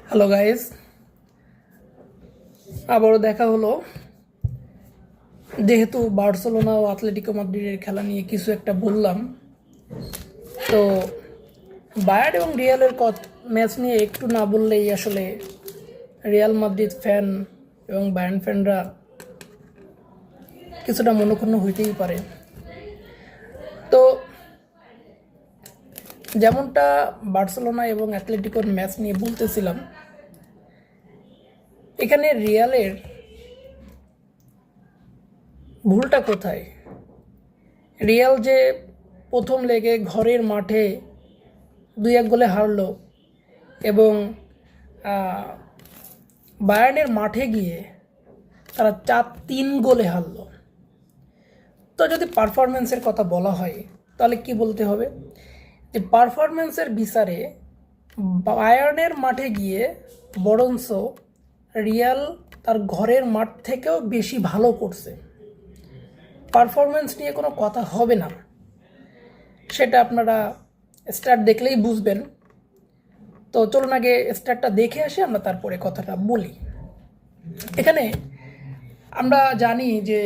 Hello guys, আবারও দেখা হলো। যেহেতু বার্সেলোনা ও অ্যাটলেটিকো মাদ্রিদের খেলা নিয়ে কিছু একটা বললাম, তো বায়ার্ন এবং রিয়ালের ম্যাচ নিয়ে একটু না বললেই আসলে রিয়াল মাদ্রিদ ফ্যান এবং বায়ার্ন ফ্যানরা কিছুটা মনোক্ষুণ্ণ হইতেই পারে। তো যেমনটা বার্সেলোনা এবং অ্যাটলেটিকোর ম্যাচ নিয়ে বলতেছিলাম, এখানে রিয়ালের ভুলটা কোথায়? রিয়াল যে প্রথম লেগে ঘরের মাঠে 2-1 গোলে হারলো এবং বায়ার্নের মাঠে গিয়ে তারা 4-3 গোলে হারলো। তো যদি পারফরমেন্সের কথা বলা হয় তাহলে কি বলতে হবে? যে পারফরমেন্সের বিচারে বায়ার্নের মাঠে গিয়ে বরঞ্চ রিয়াল তার ঘরের মাঠ থেকেও বেশি ভালো করছে। পারফরমেন্স নিয়ে কোনো কথা হবে না, সেটা আপনারা স্টার্ট দেখলেই বুঝবেন। তো চলুন আগে স্টার্টটা দেখে আসি, আমরা তারপরে কথাটা বলি। এখানে আমরা জানি যে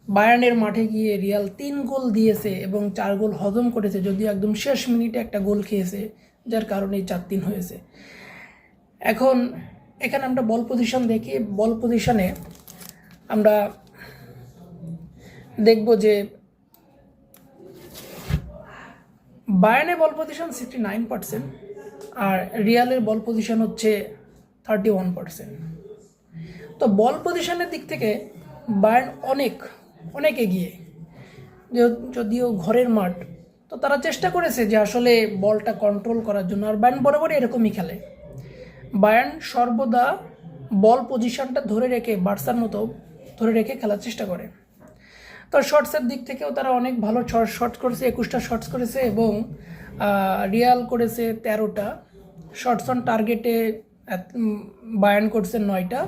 বায়ার্নের মাঠে গিয়ে রিয়াল 3 গোল দিয়েছে এবং 4 গোল হজম করেছে, যদিও একদম শেষ মিনিটে একটা গোল খেয়েছে, যার কারণেই 4-3 হয়েছে। এখন এখানে আমরা বল পজিশন দেখি। বল পজিশনে আমরা দেখব যে বায়ার্নের বল পজিশন 69% আর রিয়ালের বল পজিশন হচ্ছে 31%। তো বল পজিশনের দিক থেকে বায়ার্ন অনেক এগিয়ে, যদিও ঘরের মাঠ। তো তারা চেষ্টা করেছে যে আসলে বলটা কন্ট্রোল করার জন্য, আর বায়ার্ন বরাবরই এরকমই খেলে। বায়ার্ন সর্বদা বল পজিশনটা ধরে রেখে, বার্সার মতো ধরে রেখে খেলার চেষ্টা করে। তো শর্টসের দিক থেকেও তারা অনেক ভালো শর্টস করেছে, 21টা শর্টস করেছে এবং রিয়াল করেছে 13টা। শর্টস অন টার্গেটে বায়ার্ন করছে 9টা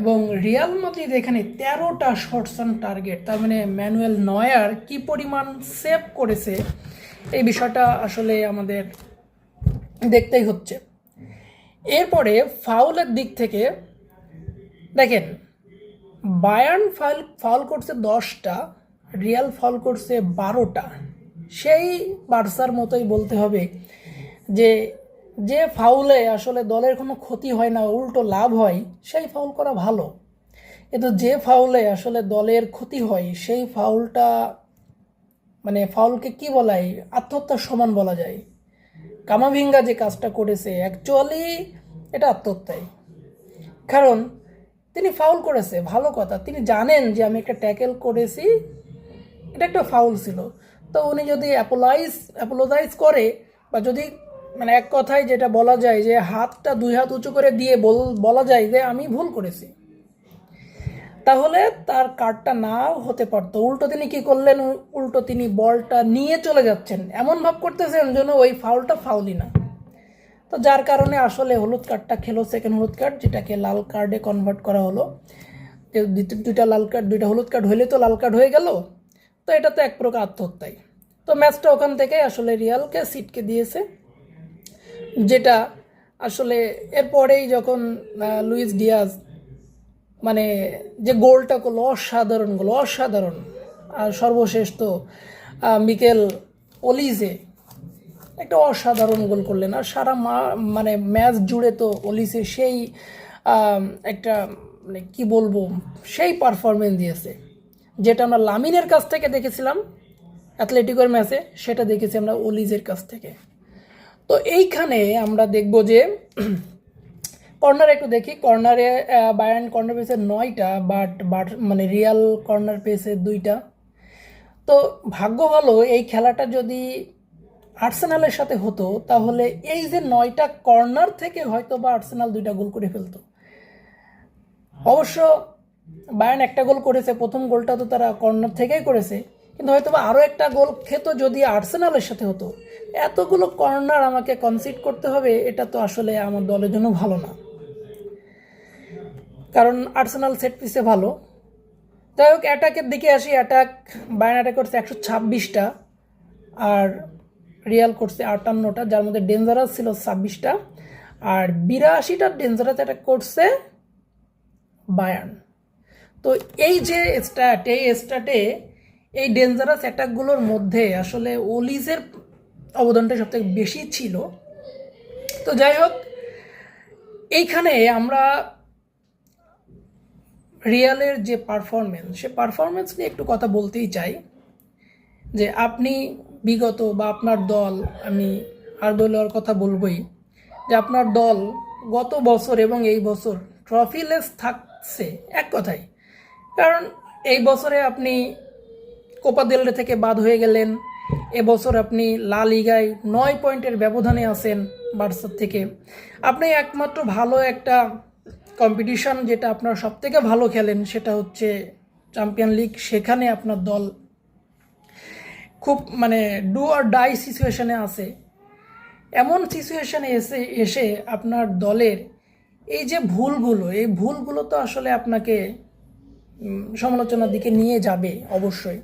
এবং রিয়াল মাদ্রিদ এখানে 13টা শর্টস অন টার্গেট। তার মানে ম্যানুয়েল নয়ার কি পরিমাণ সেভ করেছে, এই বিষয়টা আসলে আমাদের দেখতেই হচ্ছে। এরপরে ফাউলের দিক থেকে দেখেন, বায়ার্ন ফাউল করছে 10টা, রিয়াল ফাউল করছে 12টা। সেই বার্সার মতোই বলতে হবে যে ফাউলে আসলে দলের কোনো ক্ষতি হয় না, উল্টো লাভ হয়, সেই ফাউল করা ভালো। কিন্তু যে ফাউলে আসলে দলের ক্ষতি হয় সেই ফাউলটা, মানে ফাউলকে কি বলা হয়, আত্মহত্যার সমান বলা যায়। কামাভিঙ্গা যে কাজটা করেছে অ্যাকচুয়ালি এটা আত্মহত্যাই। কারণ তিনি ফাউল করেছে, ভালো কথা, তিনি জানেন যে আমি একটা ট্যাকেল করেছি, এটা একটা ফাউল ছিল। তো উনি যদি অ্যাপোলোজাইজ করে, বা যদি মানে এক কথায় যেটা বলা যায় যে হাতটা 2 হাত উঁচু করে দিয়ে বলা যায় যে আমি ভুল করেছি, তাহলে তার কার্ডটা নাও হতে পারতো। উল্টো তিনি কি করলেন, উল্টো তিনি বলটা নিয়ে চলে যাচ্ছেন, এমন ভাব করতেছেন যেন ওই ফাউলটা ফাউলই না। তো যার কারণে আসলে হলুদ কার্ডটা খেলো, সেকেন্ড হলুদ কার্ড, যেটাকে লাল কার্ডে কনভার্ট করা হলো। যে 2টা হলুদ কার্ড হইলে তো লাল কার্ড হয়ে গেল। তো এটা তো এক প্রকার আত্মহত্যাই। তো ম্যাচটা ওখান থেকে আসলে রিয়ালকে সিটকে দিয়েছে, যেটা আসলে এরপরেই যখন লুইস ডিয়াজ মানে যে গোলটা করলো, অসাধারণ। আর সর্বশেষ তো মিকেল ওলিজে একটা অসাধারণ গোল করলেন। আর সারা মানে ম্যাচ জুড়ে তো ওলিসে সেই একটা মানে কি বলবো, সেই পারফরমেন্স দিয়েছে, যেটা আমরা লামিনের কাছ থেকে দেখেছিলাম অ্যাথলেটিকোর ম্যাচে, সেটা দেখেছি আমরা ওলিজের কাছ থেকে। তো এইখানে আমরা দেখব যে কর্নার একটু দেখি। কর্নারে বায়ার্ন কর্নার পেয়েছে 9টা, বাট মানে রিয়াল কর্নার পেয়েছে 2টা। তো ভাগ্য ভালো, এই খেলাটা যদি আর্সেনালের সাথে হতো তাহলে এই যে 9টা কর্নার থেকে হয়তো বা আর্সেনাল 2টা গোল করে ফেলতো। অবশ্য বায়ার্ন একটা গোল করেছে, প্রথম গোলটা তো তারা কর্নার থেকেই করেছে, কিন্তু হয়তো বা আরও একটা গোল খেতো যদি আর্সেনালের সাথে হতো। এতগুলো কর্নার আমাকে কনসিড করতে হবে, এটা তো আসলে আমার দলের জন্য ভালো না, কারণ আর্সেনাল সেট পিসে ভালো। যাই হোক, অ্যাটাকের দিকে আসি। বায়ার্ন অ্যাটাক করছে 126টা আর রিয়াল করছে 58টা, যার মধ্যে ডেঞ্জারাস ছিল 26টা, আর 82টা ডেঞ্জারাস অ্যাটাক করছে বায়ার্ন। তো এই যে স্ট্যাটে এই ডেঞ্জারাস অ্যাটাকগুলোর মধ্যে আসলে ওলিজের অবদানটা সবথেকে বেশি ছিল। তো যাই হোক, এইখানে আমরা রিয়ালের যে পারফরমেন্স, সে পারফরমেন্স নিয়ে একটু কথা বলতেই চাই। যে আপনি বিগত বা আপনার দল, আমি আর্দোলার কথা বলবই, যে আপনার দল গত বছর এবং এই বছর ট্রফিলেস থাকছে এক কথায়। কারণ এই বছরে আপনি কোপা দেল রে থেকে বাদ হয়ে গেলেন, এবছর আপনি লা লিগায় 9 পয়েন্টের ব্যবধানে আছেন বার্সার থেকে। আপনি একমাত্র ভালো একটা কম্পিটিশন যেটা আপনার সবথেকে ভালো খেলেন সেটা হচ্ছে চ্যাম্পিয়ন লিগ, সেখানে আপনার দল খুব মানে ডু অর ডাই সিচুয়েশনে আছে। এমন সিচুয়েশনে এসে আপনার দলের এই যে এই ভুলগুলো তো আসলে আপনাকে সমালোচনার দিকে নিয়ে যাবে অবশ্যই।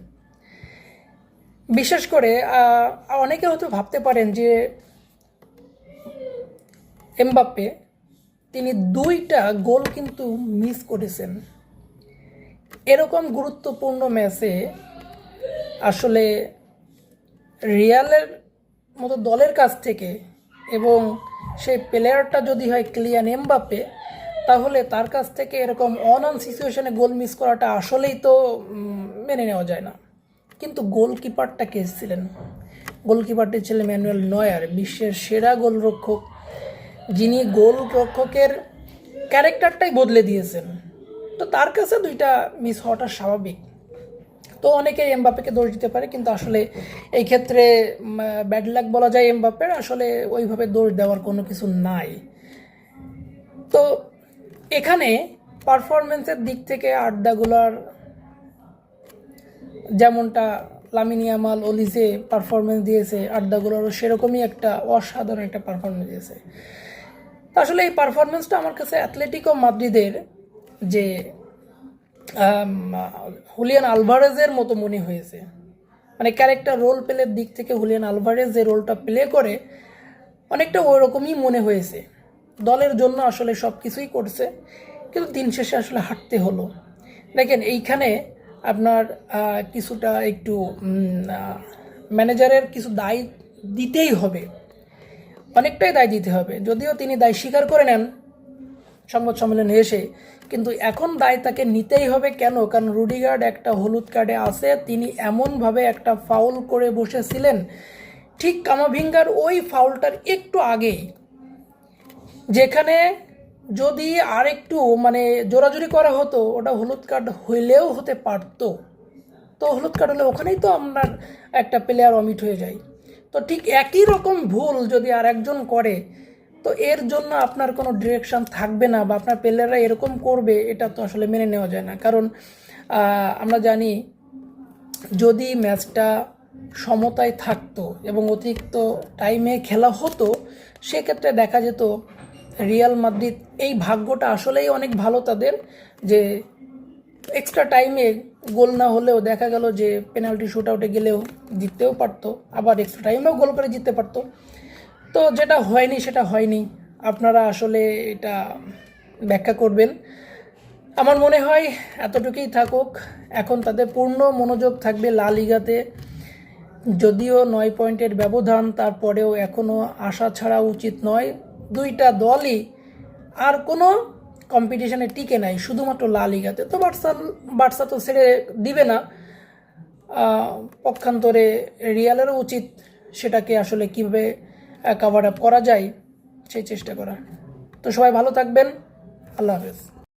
বিশেষ করে অনেকে হয়তো ভাবতে পারেন যে এমবাপ্পে তিনি 2টা গোল কিন্তু মিস করেছেন। এরকম গুরুত্বপূর্ণ ম্যাচে আসলে রিয়ালের মতো দলের কাছ থেকে, এবং সেই প্লেয়ারটা যদি হয় কিলিয়ান এমবাপ্পে, তাহলে তার কাছ থেকে এরকম অন সিচুয়েশনে গোল মিস করাটা আসলেই তো মেনে নেওয়া যায় না। কিন্তু গোলকিপারটা কে ছিলেন? গোলকিপারটি ছিলেন ম্যানুয়েল নয়ার, বিশ্বের সেরা গোলরক্ষক, যিনি গোলরক্ষকের ক্যারেক্টারটাই বদলে দিয়েছেন। তো তার কাছে 2টা মিস হওয়াটা স্বাভাবিক। তো অনেকে এমবাপ্পেকে দোষ দিতে পারে, কিন্তু আসলে এই ক্ষেত্রে ব্যাড লাক বলা যায় এমবাপ্পের, আসলে ওইভাবে দোষ দেওয়ার কোনো কিছু নাই। তো এখানে পারফরমেন্সের দিক থেকে আড্ডাগুলার যেমনটা লামিন ইয়ামাল, ওলিজে পারফরমেন্স দিয়েছে, আড্ডাগুলোরও সেরকমই একটা অসাধারণ একটা পারফরমেন্স দিয়েছে। আসলে এই পারফরমেন্সটা আমার কাছে অ্যাথলেটিকো মাদ্রিদের যে হুলিয়ান আলভারেজের মতো মনে হয়েছে। মানে ক্যারেক্টার রোল প্লের দিক থেকে হুলিয়ান আলভারেজ যে রোলটা প্লে করে অনেকটা ওই রকমই মনে হয়েছে। দলের জন্য আসলে সব কিছুই করছে, কিন্তু দিন শেষে আসলে হাঁটতে হলো। দেখেন এইখানে আপনার কিছুটা একটু ম্যানেজারের কিছু দায় দিতেই হবে, অনেকটাই দায় দিতে হবে। যদিও তিনি দায় স্বীকার করে নেন সংবাদ সম্মেলনে এসে, কিন্তু এখন দায় তাকে নিতেই হবে। কেন? কারণ রুডিগার্ড একটা হলুদ কার্ডে আছে, তিনি এমনভাবে একটা ফাউল করে বসেছিলেন ঠিক কামাভিঙ্গার ওই ফাউলটার একটু আগেই, যেখানে যদি আর একটু মানে জোরাজুরি করা হতো ওটা হলুদ কার্ড হইলেও হতে পারতো। তো হলুদ কার্ড হলে ওখানেই তো আপনার একটা প্লেয়ার অমিট হয়ে যায়। তো ঠিক একই রকম ভুল যদি আর একজন করে, তো এর জন্য আপনার কোনো ডিরেকশন থাকবে না, বা আপনার প্লেয়াররা এরকম করবে, এটা তো আসলে মেনে নেওয়া যায় না। কারণ আমরা জানি যদি ম্যাচটা সমতায় থাকতো এবং অতিরিক্ত টাইমে খেলা হতো, সেক্ষেত্রে দেখা যেত রিয়াল মাদ্রিদ এই ভাগ্যটা আসলেই অনেক ভালো তাদের, যে এক্সট্রা টাইমে গোল না হলেও দেখা গেল যে পেনাল্টি শুট আউটে গেলেও জিততেও পারতো, আবার এক্সট্রা টাইমেও গোল করে জিততে পারতো। তো যেটা হয়নি সেটা হয়নি, আপনারা আসলে এটা ব্যাখ্যা করবেন। আমার মনে হয় এতটুকুই থাকুক। এখন তাদের পূর্ণ মনোযোগ থাকবে লা লিগাতে। যদিও 9 পয়েন্টের ব্যবধান, তারপরেও এখনও আশা ছাড়া উচিত নয়। 2টা দলই আর কোনো কম্পিটিশনে টিকে নাই, শুধুমাত্র লা লিগাতে। তো বার্সা তো ছেড়ে দিবে না, পক্ষান্তরে রিয়ালেরও উচিত সেটাকে আসলে কীভাবে কভার আপ করা যায় সেই চেষ্টা করা। তো সবাই ভালো থাকবেন, আল্লাহ হাফেজ।